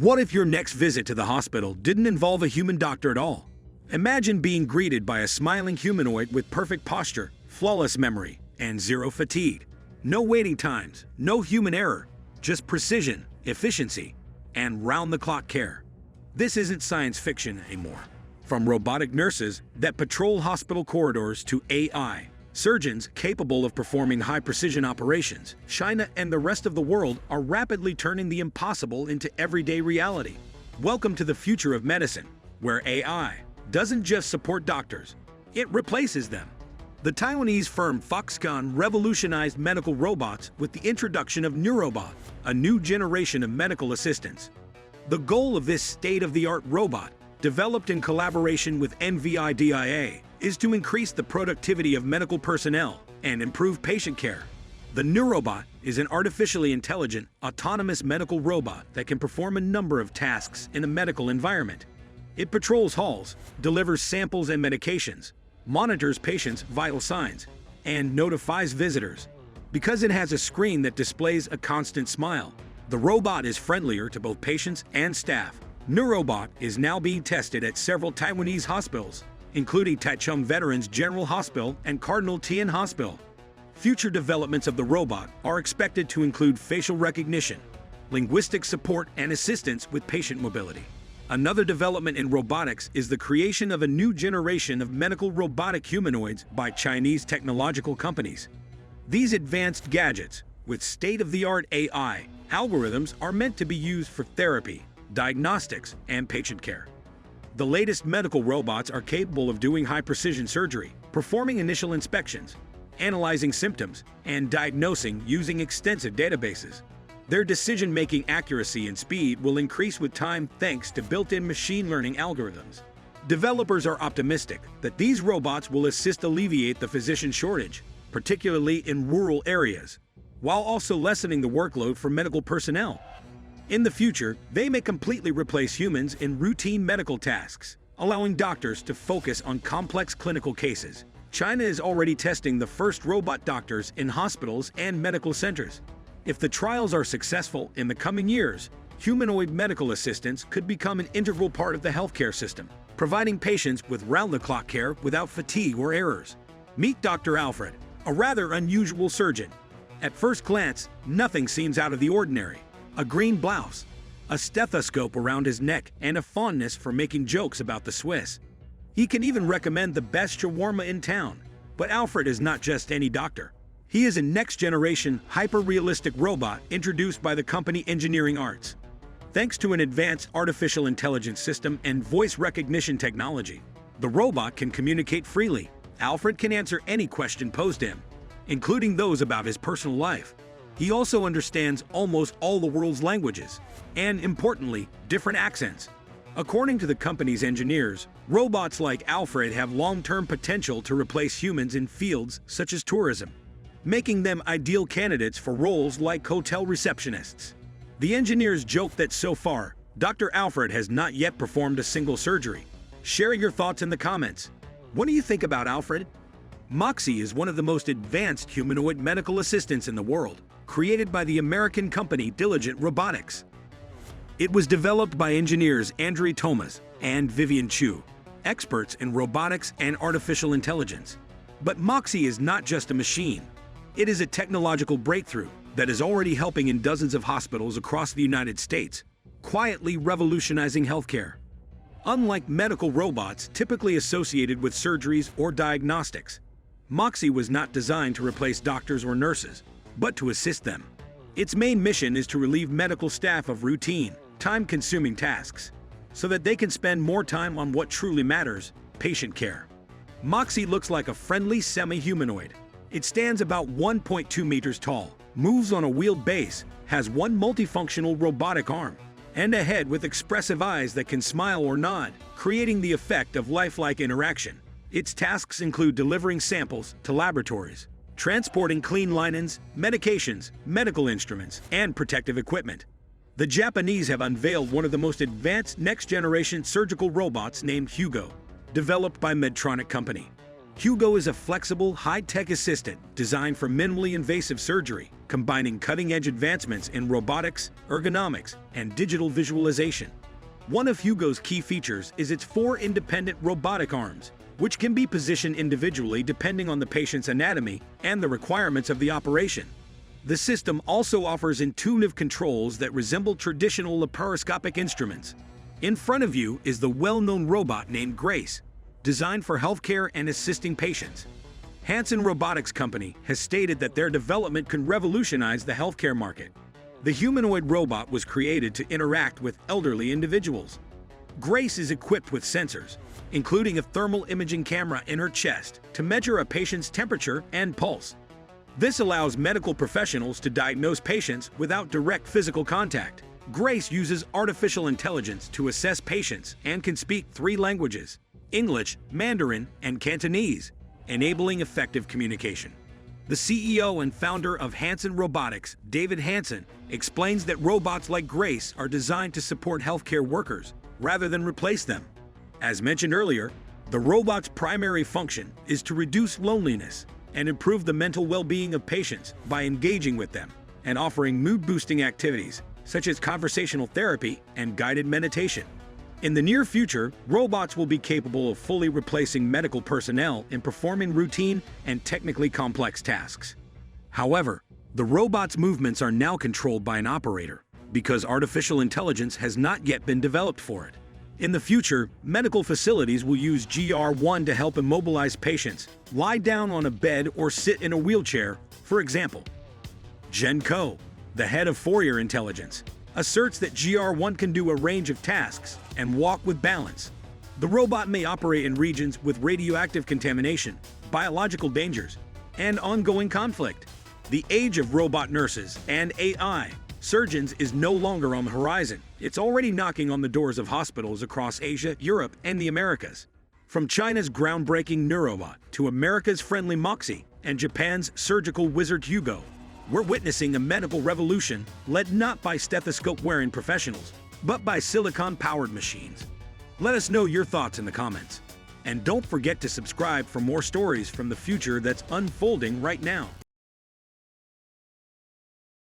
What if your next visit to the hospital didn't involve a human doctor at all? Imagine being greeted by a smiling humanoid with perfect posture, flawless memory, and zero fatigue. No waiting times, no human error, just precision, efficiency, and round-the-clock care. This isn't science fiction anymore. From robotic nurses that patrol hospital corridors to AI surgeons capable of performing high-precision operations, China and the rest of the world are rapidly turning the impossible into everyday reality. Welcome to the future of medicine, where AI doesn't just support doctors, it replaces them. The Taiwanese firm Foxconn revolutionized medical robots with the introduction of NeuroBot, a new generation of medical assistants. The goal of this state-of-the-art robot, developed in collaboration with NVIDIA, is to increase the productivity of medical personnel and improve patient care. The NeuroBot is an artificially intelligent, autonomous medical robot that can perform a number of tasks in a medical environment. It patrols halls, delivers samples and medications, monitors patients' vital signs, and notifies visitors. Because it has a screen that displays a constant smile, the robot is friendlier to both patients and staff. NeuroBot is now being tested at several Taiwanese hospitals, including Taichung Veterans General Hospital and Cardinal Tian Hospital. Future developments of the robot are expected to include facial recognition, linguistic support, and assistance with patient mobility. Another development in robotics is the creation of a new generation of medical robotic humanoids by Chinese technological companies. These advanced gadgets, with state-of-the-art AI algorithms, are meant to be used for therapy, diagnostics, and patient care. The latest medical robots are capable of doing high-precision surgery, performing initial inspections, analyzing symptoms, and diagnosing using extensive databases. Their decision-making accuracy and speed will increase with time thanks to built-in machine learning algorithms. Developers are optimistic that these robots will assist alleviate the physician shortage, particularly in rural areas, while also lessening the workload for medical personnel. In the future, they may completely replace humans in routine medical tasks, allowing doctors to focus on complex clinical cases. China is already testing the first robot doctors in hospitals and medical centers. If the trials are successful in the coming years, humanoid medical assistants could become an integral part of the healthcare system, providing patients with round-the-clock care without fatigue or errors. Meet Dr. Alfred, a rather unusual surgeon. At first glance, nothing seems out of the ordinary. A green blouse, a stethoscope around his neck, and a fondness for making jokes about the Swiss. He can even recommend the best shawarma in town. But Alfred is not just any doctor. He is a next-generation, hyper-realistic robot introduced by the company Engineering Arts. Thanks to an advanced artificial intelligence system and voice recognition technology, the robot can communicate freely. Alfred can answer any question posed to him, including those about his personal life. He also understands almost all the world's languages, and importantly, different accents. According to the company's engineers, robots like Alfred have long-term potential to replace humans in fields such as tourism, making them ideal candidates for roles like hotel receptionists. The engineers joke that so far, Dr. Alfred has not yet performed a single surgery. Share your thoughts in the comments. What do you think about Alfred? Moxie is one of the most advanced humanoid medical assistants in the world, created by the American company Diligent Robotics. It was developed by engineers Andrei Thomas and Vivian Chu, experts in robotics and artificial intelligence. But Moxie is not just a machine. It is a technological breakthrough that is already helping in dozens of hospitals across the United States, quietly revolutionizing healthcare. Unlike medical robots typically associated with surgeries or diagnostics, Moxie was not designed to replace doctors or nurses, but to assist them. Its main mission is to relieve medical staff of routine, time-consuming tasks, so that they can spend more time on what truly matters, patient care. Moxie looks like a friendly semi-humanoid. It stands about 1.2 meters tall, moves on a wheeled base, has one multifunctional robotic arm, and a head with expressive eyes that can smile or nod, creating the effect of lifelike interaction. Its tasks include delivering samples to laboratories, transporting clean linens, medications, medical instruments, and protective equipment. The Japanese have unveiled one of the most advanced next-generation surgical robots named Hugo, developed by Medtronic Company. Hugo is a flexible, high-tech assistant designed for minimally invasive surgery, combining cutting-edge advancements in robotics, ergonomics, and digital visualization. One of Hugo's key features is its 4 independent robotic arms, which can be positioned individually depending on the patient's anatomy and the requirements of the operation. The system also offers intuitive controls that resemble traditional laparoscopic instruments. In front of you is the well-known robot named Grace, designed for healthcare and assisting patients. Hanson Robotics Company has stated that their development can revolutionize the healthcare market. The humanoid robot was created to interact with elderly individuals. Grace is equipped with sensors, including a thermal imaging camera in her chest to measure a patient's temperature and pulse. This allows medical professionals to diagnose patients without direct physical contact. Grace uses artificial intelligence to assess patients and can speak 3 languages: English, Mandarin, and Cantonese, enabling effective communication. The CEO and founder of Hanson Robotics, David Hanson, explains that robots like Grace are designed to support healthcare workers rather than replace them. As mentioned earlier, the robot's primary function is to reduce loneliness and improve the mental well-being of patients by engaging with them and offering mood-boosting activities such as conversational therapy and guided meditation. In the near future, robots will be capable of fully replacing medical personnel in performing routine and technically complex tasks. However, the robot's movements are now controlled by an operator because artificial intelligence has not yet been developed for it. In the future, medical facilities will use GR1 to help immobilize patients, lie down on a bed or sit in a wheelchair, for example. Jen Ko, the head of Fourier Intelligence, asserts that GR1 can do a range of tasks and walk with balance. The robot may operate in regions with radioactive contamination, biological dangers, and ongoing conflict. The age of robot nurses and AI surgeons is no longer on the horizon. It's already knocking on the doors of hospitals across Asia, Europe, and the Americas. From China's groundbreaking Neurobot to America's friendly Moxie and Japan's surgical wizard Hugo, we're witnessing a medical revolution led not by stethoscope-wearing professionals, but by silicon-powered machines. Let us know your thoughts in the comments. And don't forget to subscribe for more stories from the future that's unfolding right now.